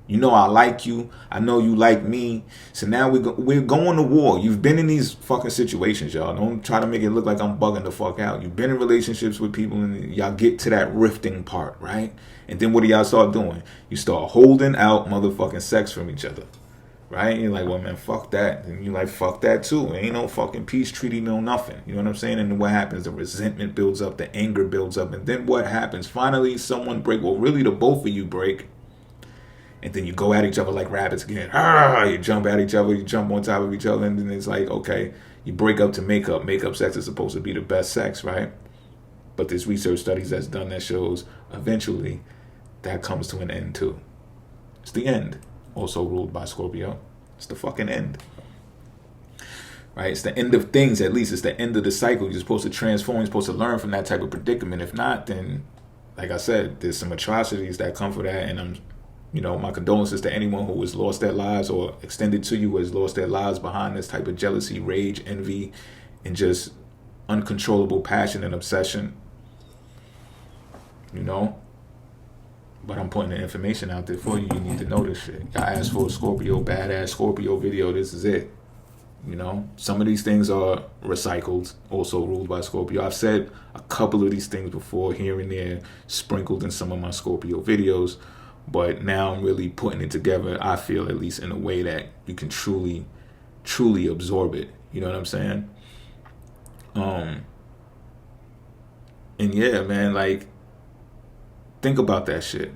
You know I like you. I know you like me. So now we're going to war. You've been in these fucking situations, y'all. Don't try to make it look like I'm bugging the fuck out. You've been in relationships with people and y'all get to that rifting part, right? And then what do y'all start doing? You start holding out motherfucking sex from each other, right? And you're like, well, man, fuck that. And you're like, fuck that too. Ain't no fucking peace treaty, no nothing. You know what I'm saying? And then what happens? The resentment builds up. The anger builds up. And then what happens? Finally, someone break. Well, really, the both of you break. And then you go at each other like rabbits again. You jump at each other. You jump on top of each other. And then it's like, okay, you break up to make up. Make up sex is supposed to be the best sex, right? But there's research studies that's done that shows eventually that comes to an end too. It's the end. Also ruled by Scorpio. It's the fucking end. Right? It's the end of things, at least. It's the end of the cycle. You're supposed to transform. You're supposed to learn from that type of predicament. If not, then, like I said, there's some atrocities that come for that. And my condolences to anyone who has lost their lives or extended to you who has lost their lives behind this type of jealousy, rage, envy, and just uncontrollable passion and obsession. But I'm putting the information out there for you. You need to know this shit. I asked for a Scorpio, badass Scorpio video. This is it. Some of these things are recycled, also ruled by Scorpio. I've said a couple of these things before, here and there, sprinkled in some of my Scorpio videos. But now I'm really putting it together, I feel, at least in a way that you can truly, truly absorb it. You know what I'm saying? And yeah, man, like, think about that shit.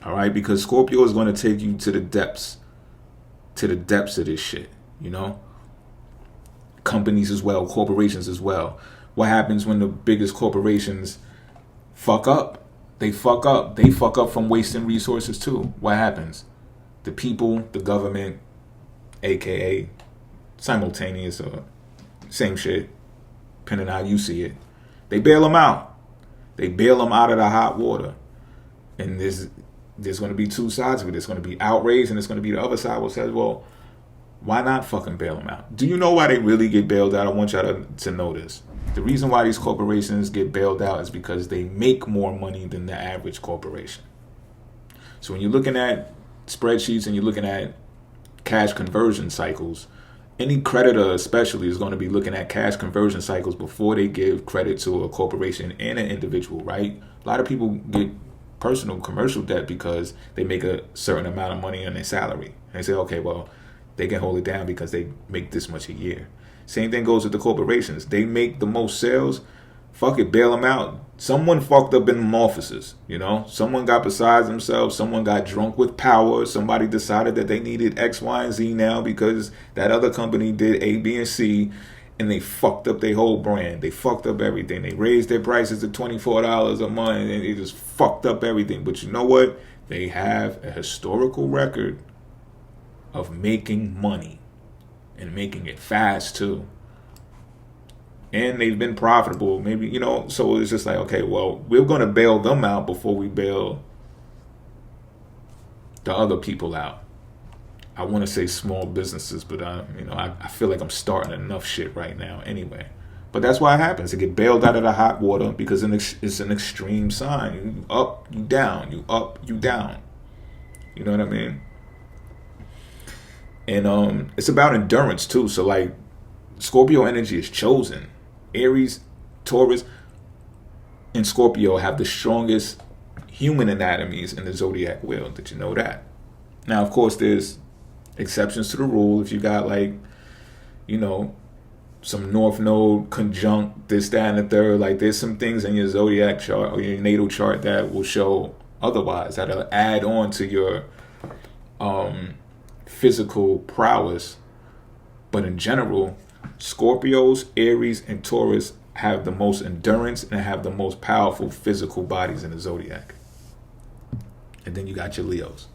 All right? Because Scorpio is going to take you to the depths of this shit, Companies as well, corporations as well. What happens when the biggest corporations fuck up? They fuck up. They fuck up from wasting resources too. What happens? The people, the government, aka simultaneous or same shit, depending on how you see it, they bail them out. They bail them out of the hot water. And there's going to be two sides of it. There's going to be outrage, and there's going to be the other side which says, well, why not fucking bail them out? Do you know why they really get bailed out? I want y'all to know this. The reason why these corporations get bailed out is because they make more money than the average corporation. So when you're looking at spreadsheets and you're looking at cash conversion cycles, any creditor especially is going to be looking at cash conversion cycles before they give credit to a corporation and an individual, right? A lot of people get personal commercial debt because they make a certain amount of money on their salary. And they say, okay, well, they can hold it down because they make this much a year. Same thing goes with the corporations. They make the most sales. Fuck it, bail them out. Someone fucked up in them offices, you know? Someone got beside themselves. Someone got drunk with power. Somebody decided that they needed X, Y, and Z now because that other company did A, B, and C, and they fucked up their whole brand. They fucked up everything. They raised their prices to $24 a month, and they just fucked up everything. But you know what? They have a historical record of making money and making it fast, too. And they've been profitable, maybe, you know, so it's just like, okay, well, we're going to bail them out before we bail the other people out. I want to say small businesses, but, I feel like I'm starting enough shit right now anyway. But that's why it happens. They get bailed out of the hot water because it's an extreme sign. You up, you down. You up, you down. You know what I mean? And it's about endurance, too. So, like, Scorpio energy is chosen. Aries, Taurus, and Scorpio have the strongest human anatomies in the zodiac wheel. Did you know that? Now, of course, there's exceptions to the rule. If you got, like, you know, some North Node conjunct this, that, and the third, like, there's some things in your zodiac chart or your natal chart that will show otherwise, that'll add on to your physical prowess. But in general, Scorpios, Aries, and Taurus have the most endurance and have the most powerful physical bodies in the zodiac. And then you got your Leos.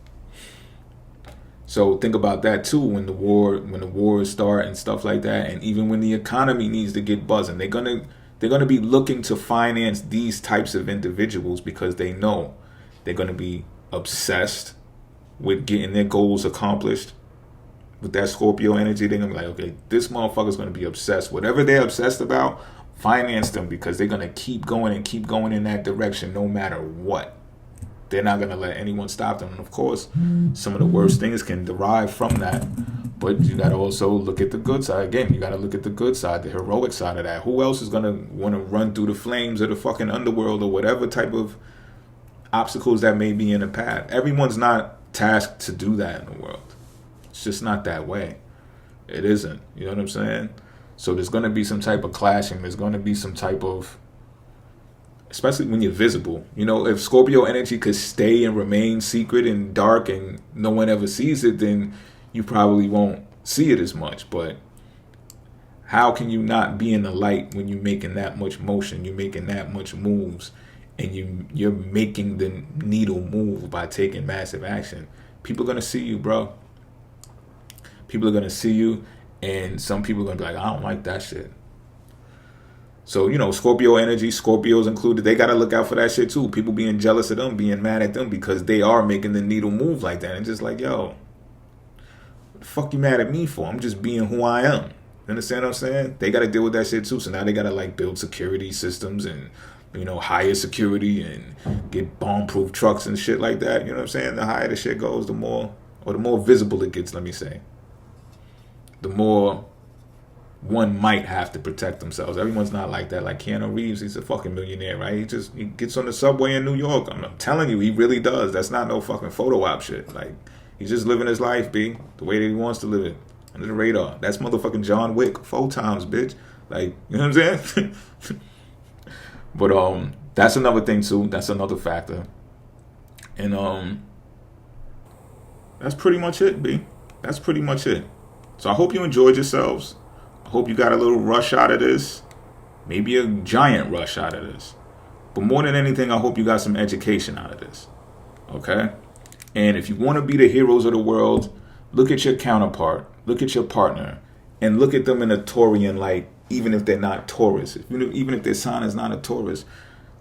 So think about that too when the wars start and stuff like that, and even when the economy needs to get buzzing, they're gonna be looking to finance these types of individuals because they know they're gonna be obsessed with getting their goals accomplished. With that Scorpio energy, they're going to be like, okay, this motherfucker's going to be obsessed. Whatever they're obsessed about, finance them because they're going to keep going in that direction no matter what. They're not going to let anyone stop them. And of course, some of the worst things can derive from that. But you got to also look at the good side. Again, you got to look at the good side, the heroic side of that. Who else is going to want to run through the flames of the fucking underworld or whatever type of obstacles that may be in the path? Everyone's not tasked to do that in the world. It's just not that way. It isn't. You know what I'm saying? So there's going to be some type of clashing. There's going to be some type of, especially when you're visible. You know, if Scorpio energy could stay and remain secret and dark and no one ever sees it, then you probably won't see it as much. But how can you not be in the light when you're making that much motion? You're making that much moves, and you're making the needle move by taking massive action. People are going to see you, bro. People are going to see you, and some people are going to be like, I don't like that shit. So, you know, Scorpio energy, Scorpios included, they got to look out for that shit too. People being jealous of them, being mad at them because they are making the needle move like that. And just like, yo, what the fuck you mad at me for? I'm just being who I am. You understand what I'm saying? They got to deal with that shit too. So now they got to like build security systems and, you know, higher security and get bomb-proof trucks and shit like that. You know what I'm saying? The higher the shit goes, the more visible it gets, let me say. The more one might have to protect themselves. Everyone's not like that. Like Keanu Reeves, he's a fucking millionaire, right? He gets on the subway in New York. I'm telling you, he really does. That's not no fucking photo op shit. Like, he's just living his life, B, the way that he wants to live it. Under the radar. That's motherfucking John Wick 4 times, bitch. Like, you know what I'm saying? But that's another thing too. That's another factor. And that's pretty much it, B. That's pretty much it. So I hope you enjoyed yourselves. I hope you got a little rush out of this. Maybe a giant rush out of this. But more than anything, I hope you got some education out of this. Okay? And if you want to be the heroes of the world, look at your counterpart. Look at your partner. And look at them in a Taurian light, even if they're not Taurus. Even if their sign is not a Taurus.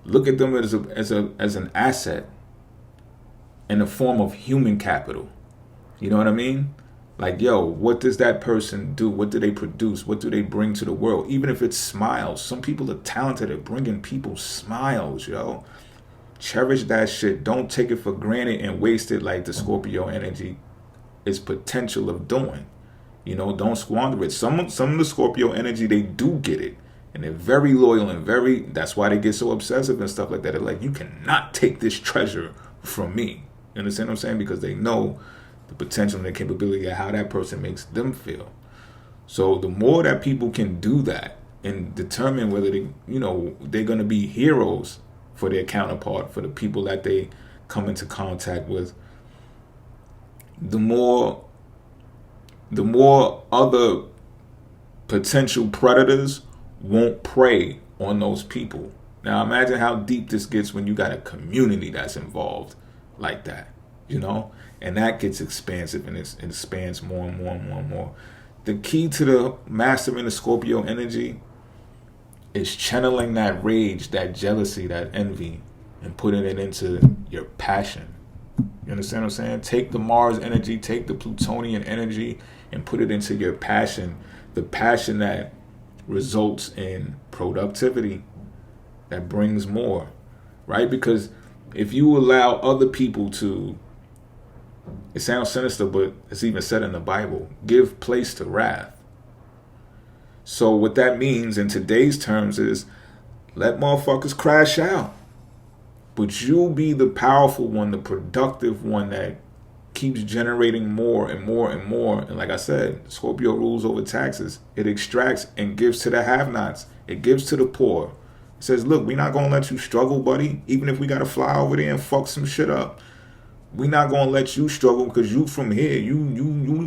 Look at them as an asset in the form of human capital. You know what I mean? Like, yo, what does that person do? What do they produce? What do they bring to the world? Even if it's smiles. Some people are talented at bringing people smiles, yo. Cherish that shit. Don't take it for granted and waste it like the Scorpio energy is potential of doing. You know, don't squander it. Some of the Scorpio energy, they do get it. And they're very loyal and that's why they get so obsessive and stuff like that. They're like, you cannot take this treasure from me. You understand what I'm saying? Because they know the potential and the capability of how that person makes them feel. So the more that people can do that and determine whether they, they're going to be heroes for their counterpart, for the people that they come into contact with, the more other potential predators won't prey on those people. Now imagine how deep this gets when you got a community that's involved like that, and that gets expansive and it expands more and more and more and more. The key to the mastering the Scorpio energy is channeling that rage, that jealousy, that envy, and putting it into your passion. You understand what I'm saying? Take the Mars energy, take the Plutonian energy, and put it into your passion. The passion that results in productivity, that brings more, right? Because if you allow other people to, it sounds sinister, but it's even said in the Bible, give place to wrath. So what that means in today's terms is let motherfuckers crash out. But you be the powerful one, the productive one that keeps generating more and more and more. And like I said, Scorpio rules over taxes. It extracts and gives to the have-nots. It gives to the poor. It says, look, we're not going to let you struggle, buddy. Even if we got to fly over there and fuck some shit up. We're not going to let you struggle because you from here. You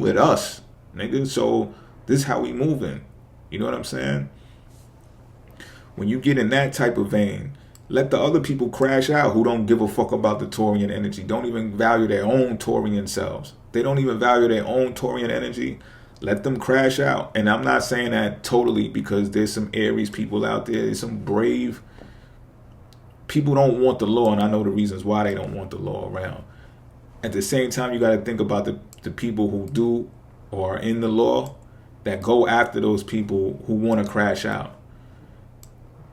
with us, nigga. So this is how we moving. You know what I'm saying? When you get in that type of vein, let the other people crash out who don't give a fuck about the Taurian energy. Don't even value their own Taurian selves. They don't even value their own Taurian energy. Let them crash out. And I'm not saying that totally because there's some Aries people out there. There's some brave people don't want the law. And I know the reasons why they don't want the law around. At the same time, you got to think about the people who do or are in the law that go after those people who want to crash out.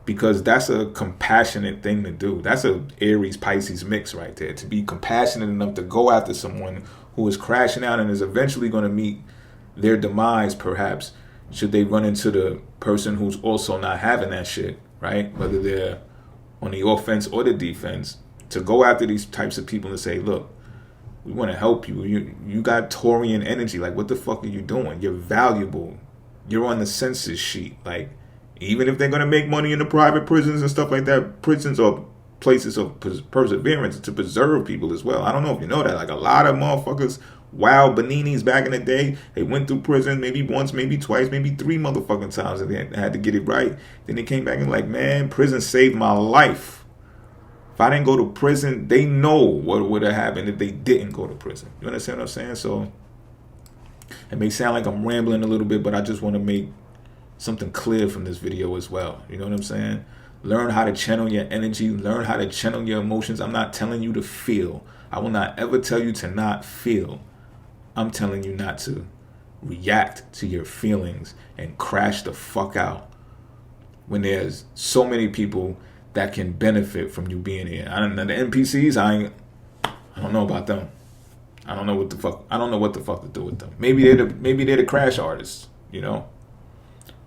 Because that's a compassionate thing to do. That's a Aries Pisces mix right there. To be compassionate enough to go after someone who is crashing out and is eventually going to meet their demise, perhaps, should they run into the person who's also not having that shit, right? Whether they're on the offense or the defense. To go after these types of people and say, look, we want to help you. You got Taurian energy. Like, what the fuck are you doing? You're valuable. You're on the census sheet. Like, even if they're going to make money in the private prisons and stuff like that, prisons are places of perseverance to preserve people as well. I don't know if you know that. Like, a lot of motherfuckers, wild Beninis back in the day, they went through prison maybe once, maybe twice, maybe 3 motherfucking times, and they had to get it right. Then they came back and like, man, prison saved my life. If I didn't go to prison, they know what would have happened if they didn't go to prison. You understand what I'm saying? So it may sound like I'm rambling a little bit, but I just want to make something clear from this video as well. You know what I'm saying? Learn how to channel your energy. Learn how to channel your emotions. I'm not telling you to feel. I will not ever tell you to not feel. I'm telling you not to react to your feelings and crash the fuck out when there's so many people that can benefit from you being here. I don't know, the NPCs, I don't know about them. I don't know what the fuck to do with them. Maybe they're the crash artists,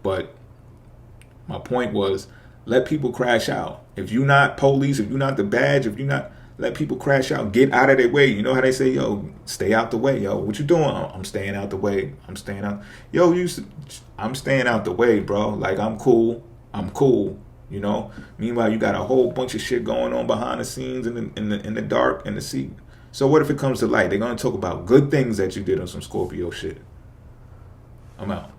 But my point was, let people crash out. If you're not police, if you're not the badge, if you're not, let people crash out. Get out of their way. You know how they say, yo, stay out the way. Yo, what you doing? Oh, I'm staying out the way. I'm staying out. Yo, I'm staying out the way, bro. Like, I'm cool. Meanwhile, you got a whole bunch of shit going on behind the scenes in the dark and the secret. So what if it comes to light? They're going to talk about good things that you did on some Scorpio shit. I'm out.